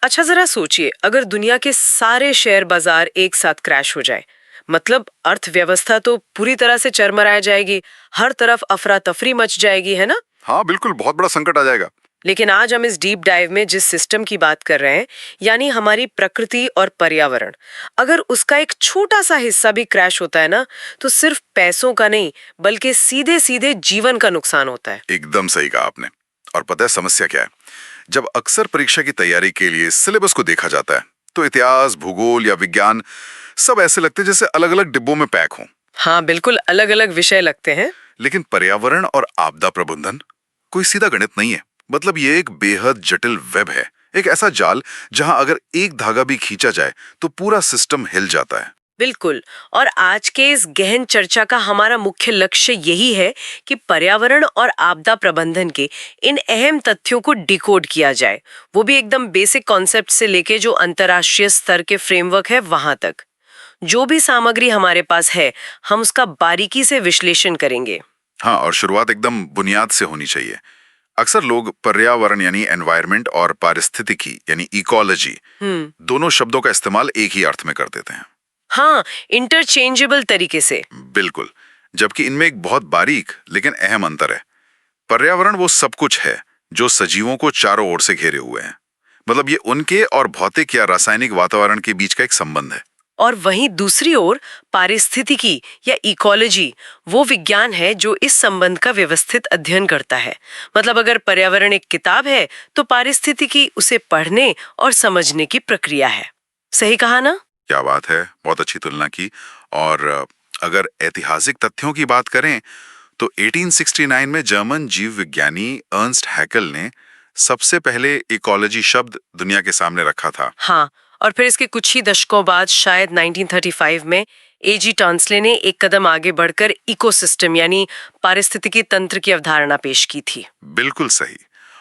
अच्छा जरा सोचिए, अगर दुनिया के सारे शेयर बाजार एक साथ क्रैश हो जाए, मतलब अर्थव्यवस्था तो पूरी तरह से चरमराया जाएगी। हर तरफ अफरा तफरी मच जाएगी, है ना। हाँ बिल्कुल, बहुत बड़ा संकट आ जाएगा। लेकिन आज हम इस डीप डाइव में जिस सिस्टम की बात कर रहे हैं, यानी हमारी प्रकृति और पर्यावरण, अगर उसका एक छोटा सा हिस्सा भी क्रैश होता है ना, तो सिर्फ पैसों का नहीं बल्कि सीधे सीधे जीवन का नुकसान होता है। एकदम सही कहा आपने। और पता है समस्या क्या है? जब अक्सर परीक्षा की तैयारी के लिए सिलेबस को देखा जाता है तो इतिहास, भूगोल या विज्ञान सब ऐसे लगते हैं जैसे अलग अलग डिब्बों में पैक हों। हाँ, बिल्कुल अलग अलग विषय लगते हैं। लेकिन पर्यावरण और आपदा प्रबंधन कोई सीधा गणित नहीं है। मतलब ये एक बेहद जटिल वेब है, एक ऐसा जाल जहां अगर एक धागा भी खींचा जाए तो पूरा सिस्टम हिल जाता है। बिल्कुल। और आज के इस गहन चर्चा का हमारा मुख्य लक्ष्य यही है कि पर्यावरण और आपदा प्रबंधन के इन अहम तथ्यों को डिकोड किया जाए, वो भी एकदम बेसिक कॉन्सेप्ट से लेके जो अंतर्राष्ट्रीय स्तर के फ्रेमवर्क है वहां तक। जो भी सामग्री हमारे पास है, हम उसका बारीकी से विश्लेषण करेंगे। हाँ, और शुरुआत एकदम बुनियाद से होनी चाहिए। अक्सर लोग पर्यावरण यानी एनवायरनमेंट और पारिस्थितिकी यानी इकोलॉजी दोनों शब्दों का इस्तेमाल एक ही अर्थ में कर देते हैं। हाँ, इंटरचेंजेबल तरीके से। बिल्कुल, जबकि इनमें एक बहुत बारीक लेकिन अहम अंतर है। पर्यावरण वो सब कुछ है जो सजीवों को चारों ओर से घेरे हुए हैं। मतलब ये उनके और भौतिक या रासायनिक वातावरण के बीच का एक संबंध है। और वहीं दूसरी ओर पारिस्थितिकी या इकोलॉजी वो विज्ञान है जो इस संबंध का व्यवस्थित अध्ययन करता है। मतलब अगर पर्यावरण एक किताब है, तो पारिस्थितिकी उसे पढ़ने और समझने की प्रक्रिया है। सही कहा ना? क्या बात है, बहुत अच्छी तुलना की। और अगर ऐतिहासिक तथ्यों की बात करें तो 1869 में जर्मन जीव विज्ञानी अर्नस्ट हैकेल ने सबसे पहले इकोलॉजी शब्द दुनिया के सामने रखा था। हाँ, और फिर इसके कुछ ही दशकों बाद शायद 1935 में एजी टॉन्सले ने एक कदम आगे बढ़कर इकोसिस्टम यानी पारिस्थितिकी तंत्र की अवधारणा पेश की थी। बिल्कुल सही।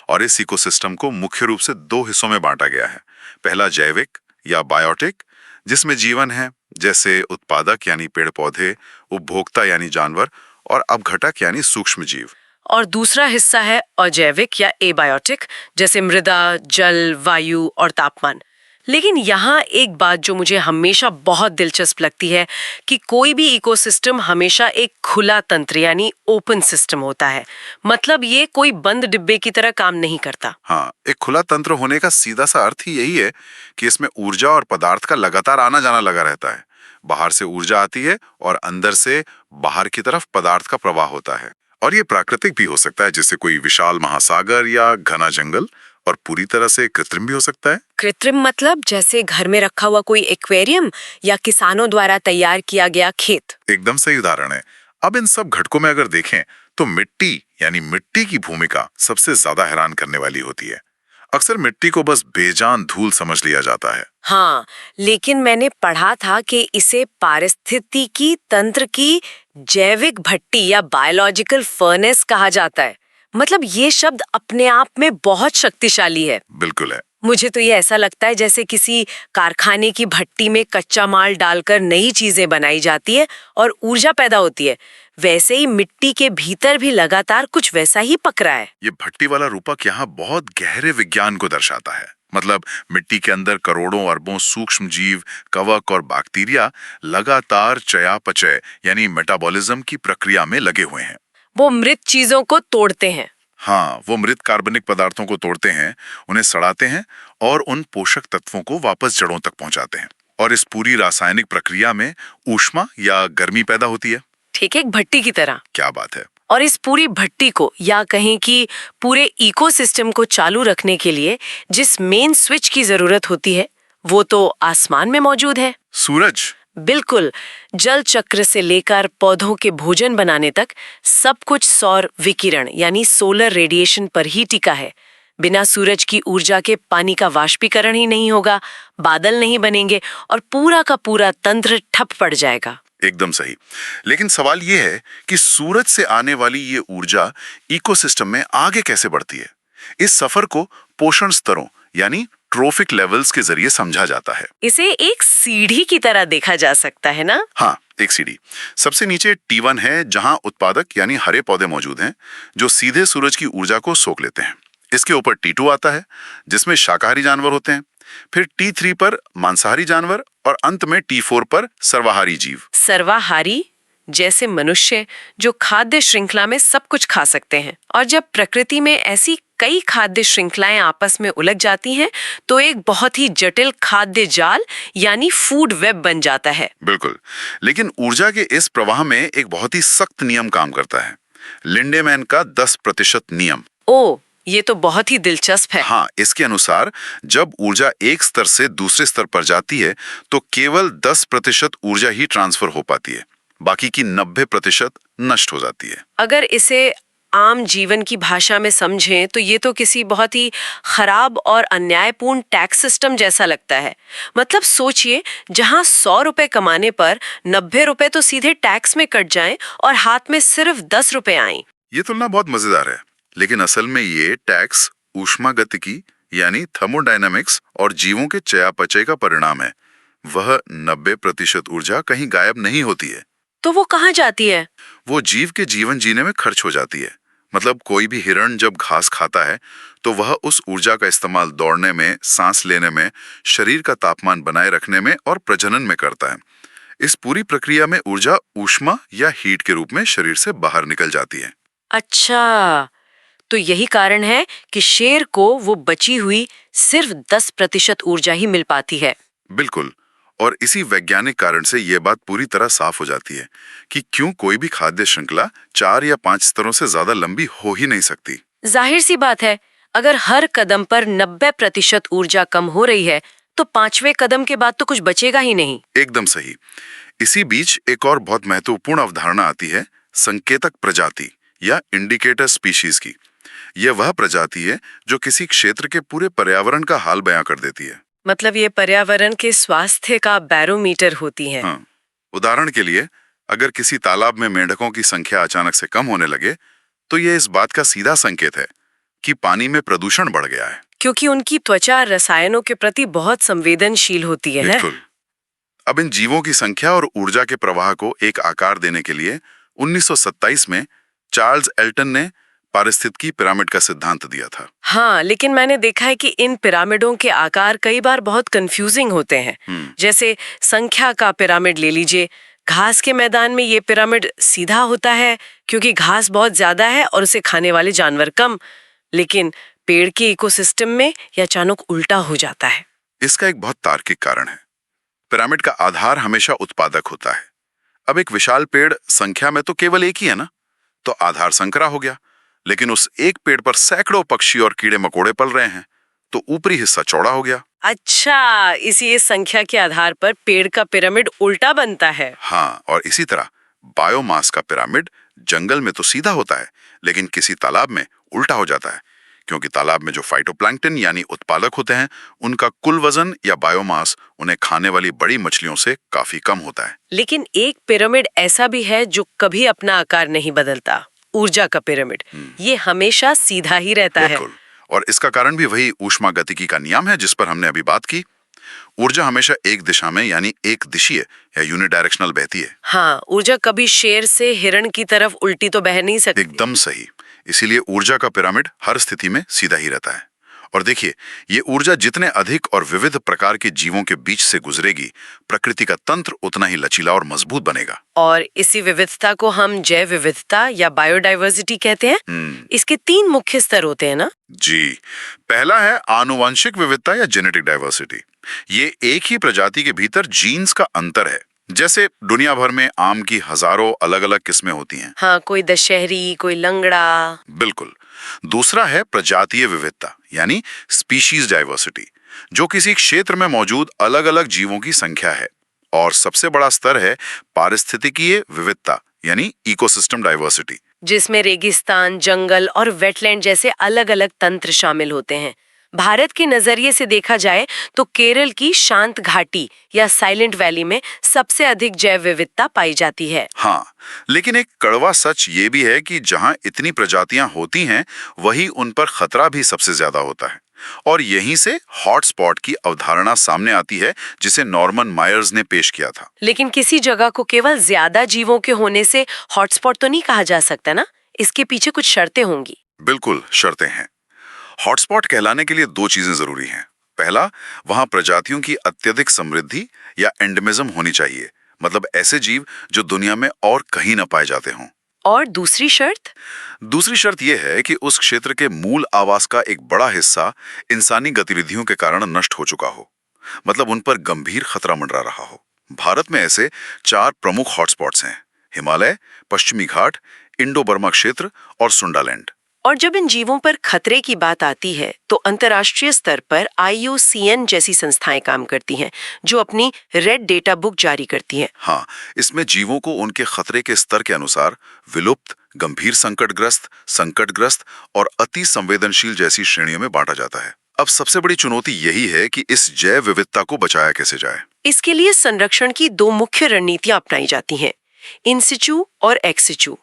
और इस इकोसिस्टम को मुख्य रूप से दो हिस्सों में बांटा गया है। पहला जैविक या बायोटिक, जिसमें जीवन है, जैसे उत्पादक यानी पेड़ पौधे, उपभोक्ता यानी जानवर, और अपघटक यानी सूक्ष्म जीव। और दूसरा हिस्सा है अजैविक या एबायोटिक, जैसे मृदा, जल, वायु और तापमान। लेकिन यहाँ एक बात जो मुझे हमेशा बहुत दिलचस्प लगती है कि कोई भी इकोसिस्टम हमेशा एक खुला तंत्र यानी ओपन सिस्टम होता है। मतलब ये कोई बंद डिब्बे की तरह काम नहीं करता। हाँ, एक खुला तंत्र होने का सीधा सा अर्थ ही यही है कि इसमें ऊर्जा और पदार्थ का लगातार आना जाना लगा रहता है। बाहर से ऊर्जा आती है और अंदर से बाहर की तरफ पदार्थ का प्रवाह होता है। और ये प्राकृतिक भी हो सकता है, जैसे कोई विशाल महासागर या घना जंगल, और पूरी तरह से कृत्रिम भी हो सकता है। कृत्रिम मतलब जैसे घर में रखा हुआ कोई एक्वेरियम या किसानों द्वारा तैयार किया गया खेत। एकदम सही उदाहरण है। अब इन सब घटकों में अगर देखें तो मिट्टी यानी मिट्टी की भूमिका सबसे ज्यादा हैरान करने वाली होती है। अक्सर मिट्टी को बस बेजान धूल समझ लिया जाता है। हाँ, लेकिन मैंने पढ़ा था कि इसे पारिस्थितिकी तंत्र की जैविक भट्टी या बायोलॉजिकल फर्नेस कहा जाता है। मतलब ये शब्द अपने आप में बहुत शक्तिशाली है। बिल्कुल है। मुझे तो ये ऐसा लगता है जैसे किसी कारखाने की भट्टी में कच्चा माल डालकर नई चीजें बनाई जाती है और ऊर्जा पैदा होती है, वैसे ही मिट्टी के भीतर भी लगातार कुछ वैसा ही पक रहा है। ये भट्टी वाला रूपक यहाँ बहुत गहरे विज्ञान को दर्शाता है। मतलब मिट्टी के अंदर करोड़ों अरबों सूक्ष्म जीव, कवक और बैक्टीरिया लगातार चयापचय यानी मेटाबॉलिज्म की प्रक्रिया में लगे हुए हैं। वो मृत चीजों को तोड़ते हैं। हाँ, वो मृत कार्बनिक पदार्थों को तोड़ते हैं, उन्हें सड़ाते हैं और उन पोषक तत्वों को वापस जड़ों तक पहुंचाते हैं। और इस पूरी रासायनिक प्रक्रिया में ऊष्मा या गर्मी पैदा होती है। ठीक है, एक भट्टी की तरह। क्या बात है। और इस पूरी भट्टी को या कहें कि पूरे इकोसिस्टम को चालू रखने के लिए जिस मेन स्विच की जरूरत होती है, वो तो आसमान में मौजूद है। सूरज। बिल्कुल। जल चक्र से लेकर पौधों के भोजन बनाने तक सब कुछ सौर विकिरण यानी सोलर रेडिएशन पर ही टिका है। बिना सूरज की ऊर्जा के पानी का वाष्पीकरण ही नहीं होगा, बादल नहीं बनेंगे और पूरा का पूरा तंत्र ठप पड़ जाएगा। एकदम सही। लेकिन सवाल ये है कि सूरज से आने वाली ये ऊर्जा इकोसिस्टम में आगे कैसे बढ़ती है। इस सफर को पोषण स्तरों यानी ट्रोफिक लेवल्स के जरिए समझा जाता है। इसे एक सीढ़ी की तरह देखा जा सकता है ना? हाँ, एक सीढ़ी। सबसे नीचे T1 है, जहां उत्पादक यानी हरे पौधे मौजूद हैं जो सीधे सूरज की ऊर्जा को सोख लेते हैं। इसके ऊपर T2 आता है, जिसमें शाकाहारी जानवर होते हैं। फिर T3 पर मांसाहारी जानवर और अंत में T4 पर सर्वाहारी जीव। सर्वाहारी जैसे मनुष्य जो खाद्य श्रृंखला में सब कुछ खा सकते हैं, और जब प्रकृति में ऐसी कई खाद्य श्रृंखलाएं आपस में उलझ जाती हैं तो एक बहुत ही जटिल खाद्य जाल यानी फूड वेब बन जाता है। बिल्कुल, लेकिन ऊर्जा के इस प्रवाह में एक बहुत ही सख्त नियम काम करता है, लिंडेमैन का 10% नियम। ओ, ये तो बहुत ही दिलचस्प है। हाँ, इसके अनुसार जब ऊर्जा एक स्तर से दूसरे स्तर पर जाती है तो केवल 10% ऊर्जा ही ट्रांसफर हो पाती है, बाकी की 90% नष्ट हो जाती है। अगर इसे आम जीवन की भाषा में समझें तो ये तो किसी बहुत ही खराब और अन्यायपूर्ण टैक्स सिस्टम जैसा लगता है। मतलब सोचिए, जहां 100 रुपए कमाने पर 90 रुपए तो सीधे टैक्स में कट जाएं और हाथ में सिर्फ 10 रुपए आएं। ये तुलना बहुत मजेदार है, लेकिन असल में ये टैक्स ऊष्मागतिकी यानी थर्मोडायनामिक्स और जीवों के चयापचय का परिणाम है। वह 90% ऊर्जा कहीं गायब नहीं होती है। तो वो कहाँ जाती है? वो जीव के जीवन जीने में खर्च हो जाती है। मतलब कोई भी हिरण जब घास खाता है तो वह उस ऊर्जा का इस्तेमाल दौड़ने में, सांस लेने में, शरीर का तापमान बनाए रखने में और प्रजनन में करता है। इस पूरी प्रक्रिया में ऊर्जा ऊष्मा या हीट के रूप में शरीर से बाहर निकल जाती है। अच्छा, तो यही कारण है कि शेर को वो बची हुई सिर्फ 10% ऊर्जा ही मिल पाती है। बिल्कुल, और इसी वैज्ञानिक कारण से ये बात पूरी तरह साफ हो जाती है कि क्यों कोई भी खाद्य श्रृंखला 4 या 5 स्तरों से ज्यादा लंबी हो ही नहीं सकती। जाहिर सी बात है, अगर हर कदम पर 90% ऊर्जा कम हो रही है तो 5वें कदम के बाद तो कुछ बचेगा ही नहीं। एकदम सही। इसी बीच एक और बहुत महत्वपूर्ण अवधारणा आती है, संकेतक प्रजाति या इंडिकेटर स्पीशीज की। यह वह प्रजाति है जो किसी क्षेत्र के पूरे पर्यावरण का हाल बयां कर देती है। मतलब ये पर्यावरण के स्वास्थ्य का बैरोमीटर होती है। हाँ, उदाहरण के लिए अगर किसी तालाब में मेंढकों की संख्या अचानक से कम होने लगे तो ये इस बात का सीधा संकेत है कि पानी में प्रदूषण बढ़ गया है। क्योंकि उनकी त्वचा रसायनों के प्रति बहुत संवेदनशील होती है। बिल्कुल। अब इन जीवों की संख्या और ऊर्जा के प्रवाह को एक आकार देने के लिए 1927 में चार्ल्स एल्टन ने पारिस्थितिकी पिरामिड का सिद्धांत दिया था। हाँ, लेकिन मैंने देखा है कि इन पिरामिडों के आकार कई बार बहुत कंफ्यूजिंग होते हैं। जैसे संख्या का पिरामिड ले लीजिए, घास के मैदान में ये पिरामिड सीधा होता है क्योंकि घास बहुत ज्यादा है और उसे खाने वाले जानवर कम, लेकिन पेड़ के इकोसिस्टम में यह अचानक उल्टा हो जाता है। इसका एक बहुत तार्किक कारण है। पिरामिड का आधार हमेशा उत्पादक होता है। अब एक विशाल पेड़ संख्या में तो केवल एक ही है ना, तो आधार संकरा हो गया, लेकिन उस एक पेड़ पर सैकड़ों पक्षी और कीड़े मकोड़े पल रहे हैं तो ऊपरी हिस्सा चौड़ा हो गया। अच्छा, इसी संख्या के आधार पर पेड़ का पिरामिड उल्टा बनता है। हाँ, और इसी तरह बायोमास का पिरामिड जंगल में तो सीधा होता है, लेकिन किसी तालाब में उल्टा हो जाता है, क्योंकि तालाब में जो फाइटोप्लैंक्टन यानी उत्पादक होते हैं उनका कुल वजन या बायोमास उन्हें खाने वाली बड़ी मछलियों से काफी कम होता है। लेकिन एक पिरामिड ऐसा भी है जो कभी अपना आकार नहीं बदलता, ऊर्जा का पिरामिड। ये हमेशा सीधा ही रहता है। बिल्कुल, और इसका कारण भी वही ऊष्मागतिकी का नियम है जिस पर हमने अभी बात की। ऊर्जा हमेशा एक दिशा में यानी एक दिशीय या यूनिडायरेक्शनल बहती है। हाँ, ऊर्जा कभी शेर से हिरण की तरफ उल्टी तो बह नहीं सकती। एकदम सही। इसीलिए ऊर्जा का पिरामिड हर स्थिति में सीधा ही रहता है। और देखिए, ये ऊर्जा जितने अधिक और विविध प्रकार के जीवों के बीच से गुजरेगी, प्रकृति का तंत्र उतना ही लचीला और मजबूत बनेगा। और इसी विविधता को हम जैव विविधता या बायोडाइवर्सिटी कहते हैं। इसके 3 मुख्य स्तर होते हैं ना? जी, पहला है आनुवंशिक विविधता या जेनेटिक डाइवर्सिटी। ये एक ही प्रजाति के भीतर जीन्स का अंतर है। जैसे दुनिया भर में आम की हजारों अलग अलग किस्में होती हैं। हाँ, कोई दशहरी, कोई लंगड़ा। बिल्कुल। दूसरा है प्रजातीय विविधता यानी स्पीशीज डाइवर्सिटी, जो किसी क्षेत्र में मौजूद अलग अलग जीवों की संख्या है। और सबसे बड़ा स्तर है पारिस्थितिकीय विविधता यानी इकोसिस्टम डाइवर्सिटी, जिसमें रेगिस्तान, जंगल और वेटलैंड जैसे अलग अलग तंत्र शामिल होते हैं। भारत के नजरिए से देखा जाए तो केरल की शांत घाटी या साइलेंट वैली में सबसे अधिक जैव विविधता पाई जाती है। हाँ, लेकिन एक कड़वा सच ये भी है कि जहाँ इतनी प्रजातियां होती हैं वहीं उन पर खतरा भी सबसे ज्यादा होता है। और यहीं से हॉटस्पॉट की अवधारणा सामने आती है जिसे नॉर्मन मायर्स ने पेश किया था। लेकिन किसी जगह को केवल ज्यादा जीवों के होने से हॉटस्पॉट तो नहीं कहा जा सकता ना, इसके पीछे कुछ शर्तें होंगी। बिल्कुल, शर्तें हैं। हॉटस्पॉट कहलाने के लिए 2 चीजें जरूरी हैं। पहला, वहां प्रजातियों की अत्यधिक समृद्धि या एंडेमिज्म होनी चाहिए, मतलब ऐसे जीव जो दुनिया में और कहीं न पाए जाते हों। और दूसरी शर्त? दूसरी शर्त यह है कि उस क्षेत्र के मूल आवास का एक बड़ा हिस्सा इंसानी गतिविधियों के कारण नष्ट हो चुका हो, मतलब उन पर गंभीर खतरा मंडरा रहा हो। भारत में ऐसे 4 प्रमुख हॉटस्पॉट्स हैं: हिमालय, पश्चिमी घाट, इंडो बर्मा क्षेत्र और सुंडालैंड। और जब इन जीवों पर खतरे की बात आती है तो अंतर्राष्ट्रीय स्तर पर IUCN जैसी संस्थाएं काम करती हैं, जो अपनी रेड डेटा बुक जारी करती हैं। हाँ, इसमें जीवों को उनके खतरे के स्तर के अनुसार विलुप्त, गंभीर संकटग्रस्त, संकटग्रस्त और अति संवेदनशील जैसी श्रेणियों में बांटा जाता है। अब सबसे बड़ी चुनौती यही है कि इस जैव विविधता को बचाया कैसे जाए। इसके लिए संरक्षण की 2 मुख्य रणनीतियां अपनाई जाती हैं: इन सिचु और एक्स सिचु।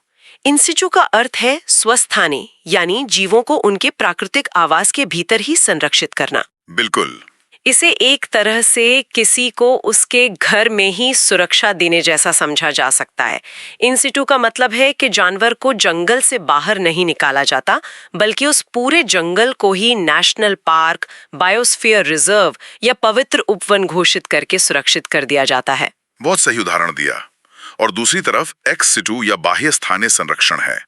इन सिचु का अर्थ है स्वस्थाने, यानी जीवों को उनके प्राकृतिक आवास के भीतर ही संरक्षित करना। बिल्कुल। इसे एक तरह से किसी को उसके घर में ही सुरक्षा देने जैसा समझा जा सकता है। इन सिटू का मतलब है कि जानवर को जंगल से बाहर नहीं निकाला जाता, बल्कि उस पूरे जंगल को ही नेशनल पार्क, बायोस्फीयर रिजर्व या पवित्र उपवन घोषित करके सुरक्षित कर दिया जाता है। बहुत सही उदाहरण दिया। और दूसरी तरफ एक्स सिटू या बाह्य स्थानीय संरक्षण है,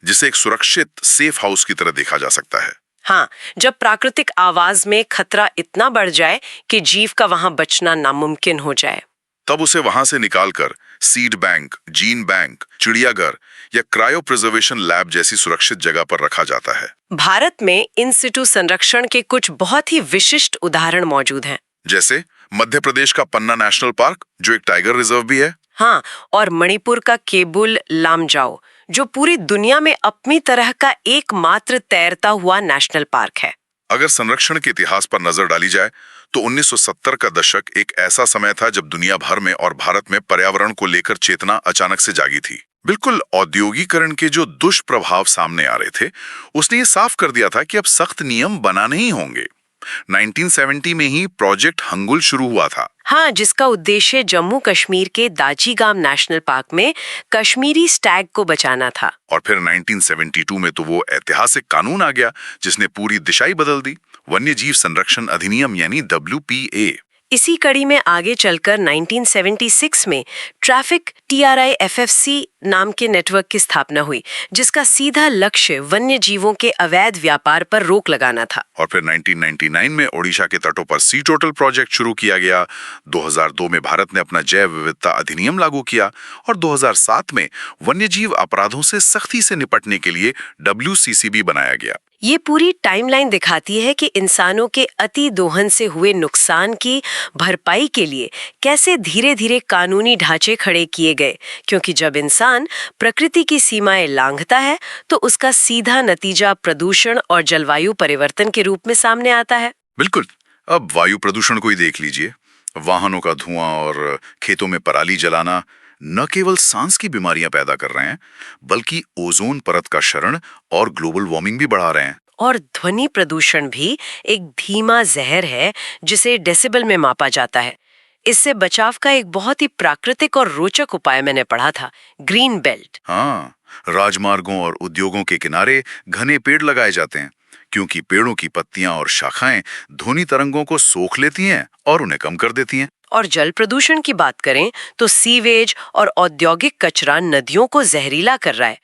जिसे एक सुरक्षित सेफ हाउस की तरह देखा जा सकता है। हाँ, जब प्राकृतिक आवास में खतरा इतना बढ़ जाए कि जीव का वहां बचना नामुमकिन हो जाए, तब उसे वहां से निकालकर सीड बैंक, जीन बैंक, चिड़ियाघर या क्रायो प्रिजर्वेशन लैब जैसी सुरक्षित जगह पर रखा जाता है। भारत में इन सिटू संरक्षण के कुछ बहुत ही विशिष्ट उदाहरण मौजूद हैं। जैसे मध्य प्रदेश का पन्ना नेशनल पार्क, जो एक टाइगर रिजर्व भी है। हाँ, और मणिपुर का केबुल लामजाओ, जो पूरी दुनिया में अपनी तरह का एकमात्र तैरता हुआ नेशनल पार्क है। अगर संरक्षण के इतिहास पर नजर डाली जाए तो 1970 का दशक एक ऐसा समय था जब दुनिया भर में और भारत में पर्यावरण को लेकर चेतना अचानक से जागी थी। बिल्कुल औद्योगिकरण के जो दुष्प्रभाव सामने आ रहे थे, उसने ये साफ कर दिया था कि अब सख्त नियम बनाने ही होंगे। 1970 में ही प्रोजेक्ट हंगुल शुरू हुआ था। हाँ, जिसका उद्देश्य जम्मू कश्मीर के दाजीगाम नेशनल पार्क में कश्मीरी स्टैग को बचाना था। और फिर 1972 में तो वो ऐतिहासिक कानून आ गया जिसने पूरी दिशा ही बदल दी, वन्य जीव संरक्षण अधिनियम यानी WPA। इसी कड़ी में आगे चलकर 1976 में ट्रैफिक TRIFFC नाम के नेटवर्क की स्थापना हुई, जिसका सीधा लक्ष्य वन्य जीवों के अवैध व्यापार पर रोक लगाना था। और फिर 1999 में ओडिशा के तटों पर सी टोटल प्रोजेक्ट शुरू किया गया। 2002 में भारत ने अपना जैव विविधता अधिनियम लागू किया और 2007 में वन्यजीव अपराधों से सख्ती से निपटने के लिए WCCB बनाया गया। ये पूरी टाइमलाइन दिखाती है कि इंसानों के अति दोहन से हुए नुकसान की भरपाई के लिए कैसे धीरे धीरे कानूनी ढांचे खड़े किए गए, क्योंकि जब इंसान प्रकृति की सीमाएं लांघता है तो उसका सीधा नतीजा प्रदूषण और जलवायु परिवर्तन के रूप में सामने आता है। बिल्कुल। अब वायु प्रदूषण को ही देख लीजिए। वाहनों का धुआं और खेतों में पराली जलाना न केवल सांस की बीमारियां पैदा कर रहे हैं, बल्कि ओजोन परत का क्षरण और ग्लोबल वार्मिंग भी बढ़ा रहे हैं। और ध्वनि प्रदूषण भी एक धीमा जहर है जिसे डेसिबल में मापा जाता है। इससे बचाव का एक बहुत ही प्राकृतिक और रोचक उपाय मैंने पढ़ा था, ग्रीन बेल्ट। हाँ, राजमार्गों और उद्योगों के किनारे घने पेड़ लगाए जाते हैं, क्योंकि पेड़ों की पत्तियां और शाखाएं ध्वनि तरंगों को सोख लेती हैं और उन्हें कम कर देती हैं। और जल प्रदूषण की बात करें तो सीवेज और औद्योगिक कचरा नदियों को जहरीला कर रहा है।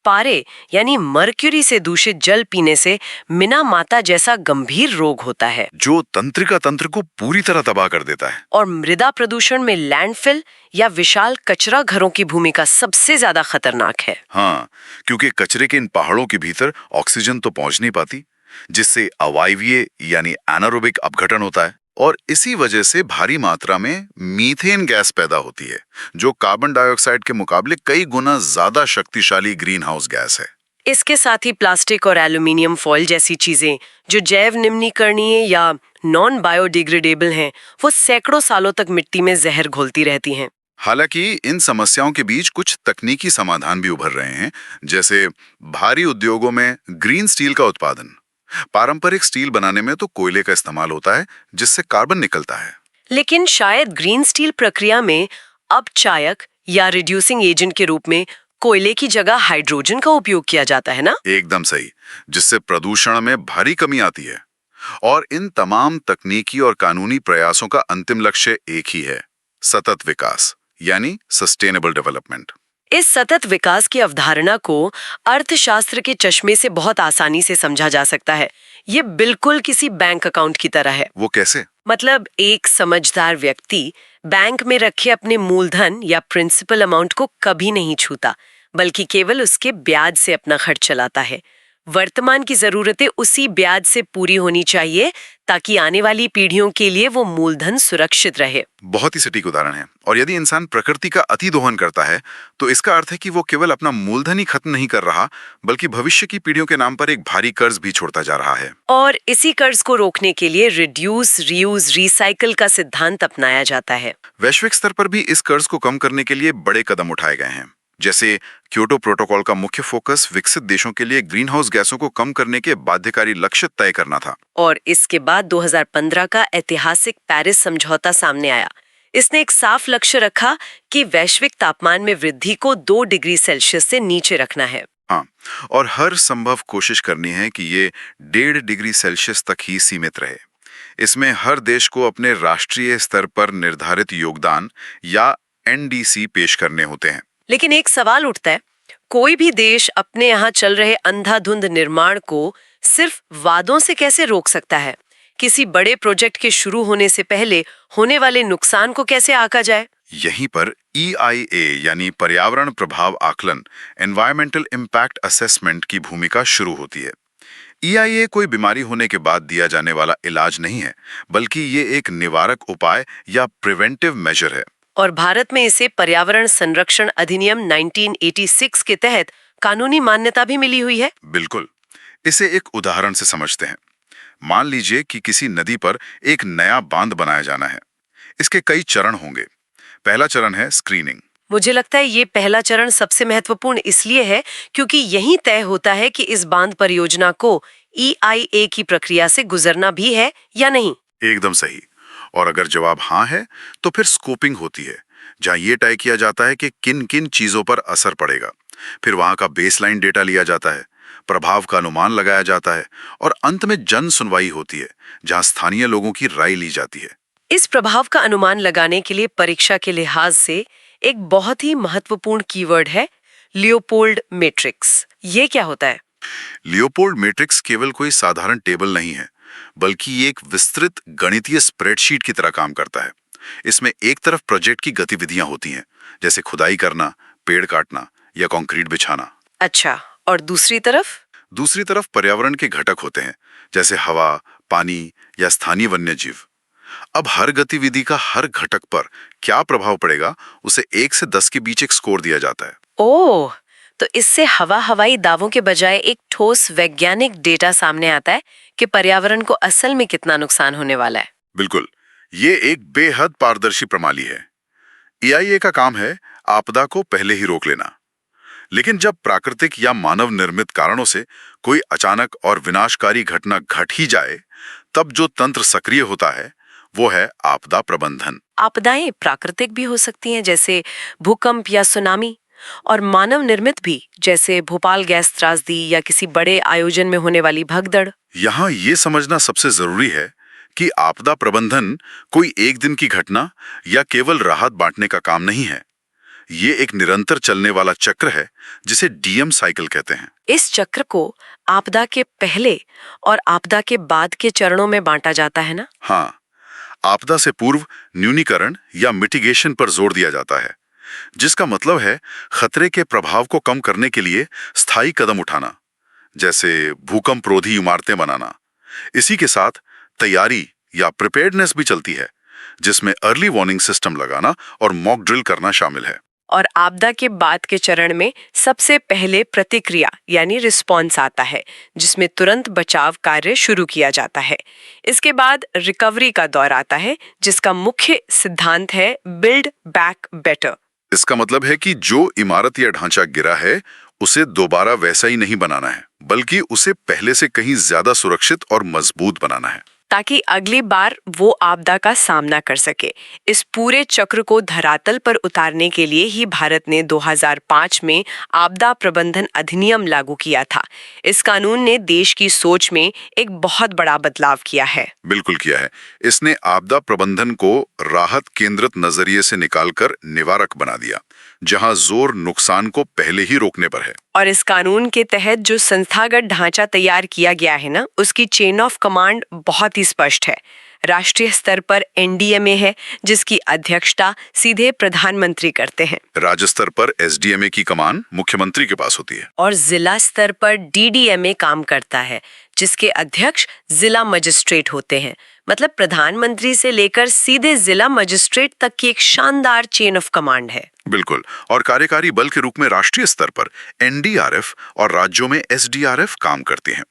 पारे यानी मर्क्यूरी से दूषित जल पीने से मिनामाता जैसा गंभीर रोग होता है, जो तंत्रिका तंत्र को पूरी तरह तबाह कर देता है। और मृदा प्रदूषण में लैंडफिल या विशाल कचरा घरों की भूमिका सबसे ज्यादा खतरनाक है। हाँ, क्योंकि कचरे के इन पहाड़ों के भीतर ऑक्सीजन तो पहुंच नहीं पाती, जिससे अवायवीय यानी एनारोबिक अपघटन होता है, और इसी वजह से भारी मात्रा में मीथेन गैस पैदा होती है, जो कार्बन डाइऑक्साइड के मुकाबले कई गुना ज्यादा शक्तिशाली ग्रीन हाउस गैस है। इसके साथ ही प्लास्टिक और एल्यूमिनियम फॉइल जैसी चीजें जो जैव निम्नीकरणीय या नॉन बायोडिग्रेडेबल हैं, वो सैकड़ों सालों तक मिट्टी में जहर घोलती रहती हैं। हालांकि इन समस्याओं के बीच कुछ तकनीकी समाधान भी उभर रहे हैं, जैसे भारी उद्योगों में ग्रीन स्टील का उत्पादन। पारंपरिक स्टील बनाने में तो कोयले का इस्तेमाल होता है, जिससे कार्बन निकलता है। लेकिन शायद ग्रीन स्टील प्रक्रिया में अब चायक या रिड्यूसिंग एजेंट के रूप में कोयले की जगह हाइड्रोजन का उपयोग किया जाता है ना? एकदम सही, जिससे प्रदूषण में भारी कमी आती है। और इन तमाम तकनीकी और कानूनी प्रयासों का अंतिम लक्ष्य एक ही है, सतत विकास यानी सस्टेनेबल डेवलपमेंट। इस सतत विकास की अवधारणा को अर्थशास्त्र के चश्मे से बहुत आसानी से समझा जा सकता है। ये बिल्कुल किसी बैंक अकाउंट की तरह है। वो कैसे? मतलब एक समझदार व्यक्ति बैंक में रखे अपने मूलधन या प्रिंसिपल अमाउंट को कभी नहीं छूता, बल्कि केवल उसके ब्याज से अपना खर्च चलाता है। वर्तमान की जरूरतें उसी ब्याज से पूरी होनी चाहिए ताकि आने वाली पीढ़ियों के लिए वो मूलधन सुरक्षित रहे। बहुत ही सटीक उदाहरण है। और यदि इंसान प्रकृति का अति दोहन करता है तो इसका अर्थ है कि वो केवल अपना मूलधन ही खत्म नहीं कर रहा, बल्कि भविष्य की पीढ़ियों के नाम पर एक भारी कर्ज भी छोड़ता जा रहा है। और इसी कर्ज को रोकने के लिए रिड्यूस, रीयूज, रिसाइकल का सिद्धांत अपनाया जाता है। वैश्विक स्तर पर भी इस कर्ज को कम करने के लिए बड़े कदम उठाए गए हैं। जैसे क्योटो प्रोटोकॉल का मुख्य फोकस विकसित देशों के लिए ग्रीन हाउस गैसों को कम करने के बाध्यकारी लक्ष्य तय करना था। और इसके बाद 2015 का ऐतिहासिक पेरिस समझौता सामने आया। इसने एक साफ लक्ष्य रखा कि वैश्विक तापमान में वृद्धि को 2 डिग्री सेल्सियस से नीचे रखना है। हाँ, और हर संभव कोशिश करनी है कि ये 1.5 डिग्री सेल्सियस तक ही सीमित रहे। इसमें हर देश को अपने राष्ट्रीय स्तर पर निर्धारित योगदान या एनडीसी पेश करने होते हैं। लेकिन एक सवाल उठता है, कोई भी देश अपने यहाँ चल रहे अंधाधुंध निर्माण को सिर्फ वादों से कैसे रोक सकता है? किसी बड़े प्रोजेक्ट के शुरू होने से पहले होने वाले नुकसान को कैसे आंका जाए? यहीं पर EIA यानी पर्यावरण प्रभाव आकलन, एनवायरमेंटल इम्पैक्ट असेसमेंट की भूमिका शुरू होती है। EIA कोई बीमारी होने के बाद दिया जाने वाला इलाज नहीं है, बल्कि ये एक निवारक उपाय या प्रिवेंटिव मेजर है। और भारत में इसे पर्यावरण संरक्षण अधिनियम 1986 के तहत कानूनी मान्यता भी मिली हुई है। बिल्कुल। इसे एक उदाहरण से समझते हैं। मान लीजिए कि किसी नदी पर एक नया बांध बनाया जाना है। इसके कई चरण होंगे। पहला चरण है स्क्रीनिंग। मुझे लगता है ये पहला चरण सबसे महत्वपूर्ण इसलिए है क्योंकि यही तय होता है कि इस बांध परियोजना को EIA की प्रक्रिया से गुजरना भी है या नहीं। एकदम सही। और अगर जवाब हाँ है तो फिर स्कोपिंग होती है, जहां ये तय किया जाता है कि किन किन चीजों पर असर पड़ेगा। फिर वहां का बेसलाइन डेटा लिया जाता है, प्रभाव का अनुमान लगाया जाता है और अंत में जन सुनवाई होती है, जहां स्थानीय लोगों की राय ली जाती है। इस प्रभाव का अनुमान लगाने के लिए परीक्षा के लिहाज से एक बहुत ही महत्वपूर्ण कीवर्ड है लियोपोल्ड मैट्रिक्स। ये क्या होता है? लियोपोल्ड मैट्रिक्स केवल कोई साधारण टेबल नहीं है, बल्कि ये एक विस्तृत गणितीय स्प्रेडशीट की तरह काम करता है। इसमें एक तरफ प्रोजेक्ट की गतिविधियां होती हैं, जैसे खुदाई करना, पेड़ काटना या कंक्रीट बिछाना। अच्छा, और दूसरी तरफ? दूसरी तरफ पर्यावरण के घटक होते हैं, जैसे हवा, पानी या स्थानीय वन्यजीव। अब हर गतिविधि का हर घटक पर क्या प्रभाव पड़ेगा, उसे 1 से 10 के बीच एक स्कोर दिया जाता है। ओह, तो इससे हवाई दावों के बजाय एक ठोस वैज्ञानिक डेटा सामने आता है कि पर्यावरण को असल में कितना नुकसान होने वाला है। बिल्कुल, ये एक बेहद पारदर्शी प्रणाली है। EIA का काम है आपदा को पहले ही रोक लेना। लेकिन जब प्राकृतिक या मानव निर्मित कारणों से कोई अचानक और विनाशकारी घटना घट ही जाए, तब जो तंत्र सक्रिय होता है वो है आपदा प्रबंधन। आपदाएं प्राकृतिक भी हो सकती हैं, जैसे भूकंप या सुनामी, और मानव निर्मित भी, जैसे भोपाल गैस त्रासदी या किसी बड़े आयोजन में होने वाली भगदड़। यहाँ ये समझना सबसे जरूरी है कि आपदा प्रबंधन कोई एक दिन की घटना या केवल राहत बांटने का काम नहीं है। ये एक निरंतर चलने वाला चक्र है, जिसे DM साइकिल कहते हैं। इस चक्र को आपदा के पहले और आपदा के बाद के चरणों में बांटा जाता है ना? हाँ, आपदा से पूर्व न्यूनीकरण या मिटिगेशन पर जोर दिया जाता है, जिसका मतलब है खतरे के प्रभाव को कम करने के लिए स्थायी कदम उठाना, जैसे भूकंप रोधी इमारतें बनाना। इसी के साथ तैयारी या प्रिपेयर्डनेस भी चलती है, जिसमें अर्ली वार्निंग सिस्टम लगाना और मॉक ड्रिल करना शामिल है। और आपदा के बाद के चरण में सबसे पहले प्रतिक्रिया यानी रिस्पॉन्स आता है, जिसमें तुरंत बचाव कार्य शुरू किया जाता है। इसके बाद रिकवरी का दौर आता है, जिसका मुख्य सिद्धांत है बिल्ड बैक बेटर। इसका मतलब है कि जो इमारत या ढांचा गिरा है उसे दोबारा वैसा ही नहीं बनाना है, बल्कि उसे पहले से कहीं ज्यादा सुरक्षित और मजबूत बनाना है। ताकि अगली बार वो आपदा का सामना कर सके। इस पूरे चक्र को धरातल पर उतारने के लिए ही भारत ने 2005 में आपदा प्रबंधन अधिनियम लागू किया था। इस कानून ने देश की सोच में एक बहुत बड़ा बदलाव किया है। बिल्कुल किया है। इसने आपदा प्रबंधन को राहत केंद्रित नजरिए से निकालकर निवारक बना दिया, जहां जोर नुकसान को पहले ही रोकने पर है। और इस कानून के तहत जो संस्थागत ढांचा तैयार किया गया है ना, उसकी चेन ऑफ कमांड बहुत ही स्पष्ट है। राष्ट्रीय स्तर पर एनडीएमए है, जिसकी अध्यक्षता सीधे प्रधानमंत्री करते हैं। राज्य स्तर पर एसडीएमए की कमान मुख्यमंत्री के पास होती है। और जिला स्तर पर डीडीएमए काम करता है, जिसके अध्यक्ष जिला मजिस्ट्रेट होते हैं। मतलब प्रधानमंत्री से लेकर सीधे जिला मजिस्ट्रेट तक की एक शानदार चेन ऑफ कमांड है। बिल्कुल। और कार्यकारी बल के रूप में राष्ट्रीय स्तर पर एनडीआरएफ और राज्यों में एसडीआरएफ काम करते हैं।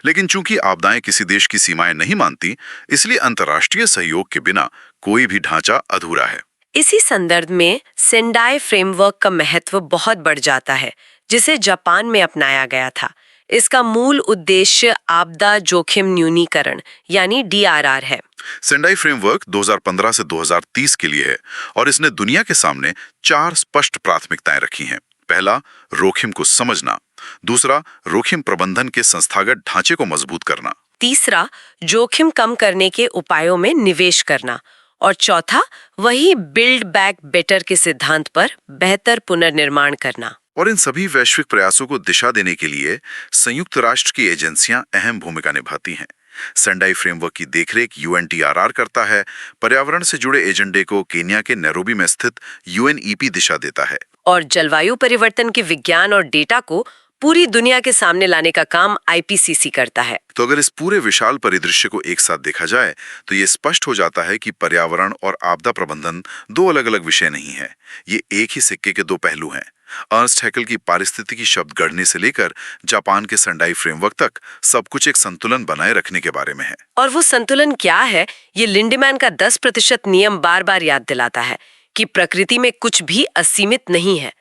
लेकिन चूंकि आपदाएं किसी देश की सीमाएं नहीं मानती, इसलिए अंतर्राष्ट्रीय सहयोग के बिना कोई भी ढांचा अधूरा है। इसी संदर्भ में सेंडाई फ्रेमवर्क का महत्व बहुत बढ़ जाता है, जिसे जापान में अपनाया गया था। इसका मूल उद्देश्य आपदा जोखिम न्यूनीकरण यानी डीआरआर है। सेंडाई फ्रेमवर्क 2015 से 2030 के लिए है और इसने दुनिया के सामने 4 स्पष्ट प्राथमिकताएं रखी हैं। पहला, जोखिम को समझना। दूसरा, जोखिम प्रबंधन के संस्थागत ढांचे को मजबूत करना। तीसरा, जोखिम कम करने के उपायों में निवेश करना। और चौथा, वही बिल्ड बैक बेटर के सिद्धांत पर बेहतर पुनर्निर्माण करना। और इन सभी वैश्विक प्रयासों को दिशा देने के लिए संयुक्त राष्ट्र की एजेंसियां अहम भूमिका निभाती हैं। सेंडाई फ्रेमवर्क की देखरेख यूएनटीआरआर करता है। पर्यावरण से जुड़े एजेंडे को केन्या के नैरोबी में स्थित यूएनईपी दिशा देता है। और जलवायु परिवर्तन के विज्ञान और डेटा को पूरी दुनिया के सामने लाने का काम आईपीसीसी करता है। तो अगर इस पूरे विशाल परिदृश्य को एक साथ देखा जाए तो ये स्पष्ट हो जाता है कि पर्यावरण और आपदा प्रबंधन 2 अलग-अलग विषय नहीं है। ये एक ही सिक्के के 2 पहलू हैं। अर्नस्ट हैकेल की पारिस्थितिकी शब्द गढ़ने से लेकर जापान के सेंडाई फ्रेमवर्क तक सब कुछ एक संतुलन बनाए रखने के बारे में है। और वो संतुलन क्या है, ये लिंडेमैन का 10% नियम बार बार याद दिलाता है कि प्रकृति में कुछ भी असीमित नहीं है।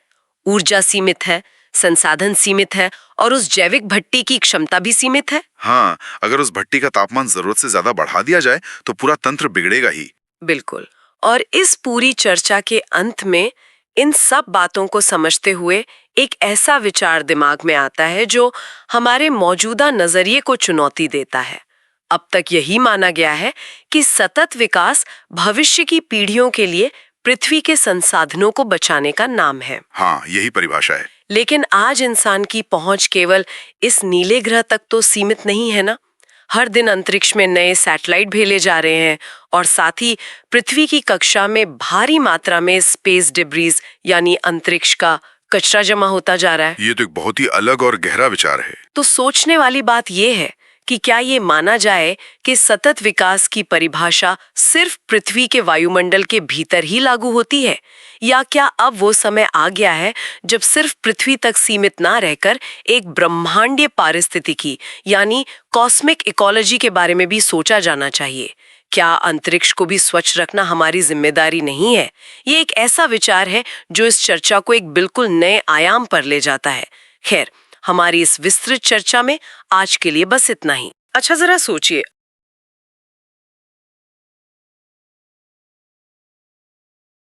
ऊर्जा सीमित है, संसाधन सीमित है और उस जैविक भट्टी की क्षमता भी सीमित है। हाँ, अगर उस भट्टी का तापमान जरूरत से ज्यादा बढ़ा दिया जाए तो पूरा तंत्र बिगड़ेगा ही। बिल्कुल। और इस पूरी चर्चा के अंत में इन सब बातों को समझते हुए एक ऐसा विचार दिमाग में आता है जो हमारे मौजूदा नजरिए को चुनौती देता है। अब तक यही माना गया है कि सतत विकास भविष्य की पीढ़ियों के लिए पृथ्वी के संसाधनों को बचाने का नाम है। हाँ, यही परिभाषा है। लेकिन आज इंसान की पहुंच केवल इस नीले ग्रह तक तो सीमित नहीं है ना। हर दिन अंतरिक्ष में नए सैटेलाइट भेजे जा रहे हैं और साथ ही पृथ्वी की कक्षा में भारी मात्रा में स्पेस डिब्रीज यानी अंतरिक्ष का कचरा जमा होता जा रहा है। ये तो एक बहुत ही अलग और गहरा विचार है। तो सोचने वाली बात यह है कि क्या ये माना जाए कि सतत विकास की परिभाषा सिर्फ पृथ्वी के वायुमंडल के भीतर ही लागू होती है, या क्या अब वो समय आ गया है जब सिर्फ पृथ्वी तक सीमित ना रहकर एक ब्रह्मांडीय पारिस्थितिकी यानी कॉस्मिक इकोलॉजी के बारे में भी सोचा जाना चाहिए? क्या अंतरिक्ष को भी स्वच्छ रखना हमारी जिम्मेदारी नहीं है? ये एक ऐसा विचार है जो इस चर्चा को एक बिल्कुल नए आयाम पर ले जाता है। खैर, हमारी इस विस्तृत चर्चा में आज के लिए बस इतना ही। अच्छा, जरा सोचिए,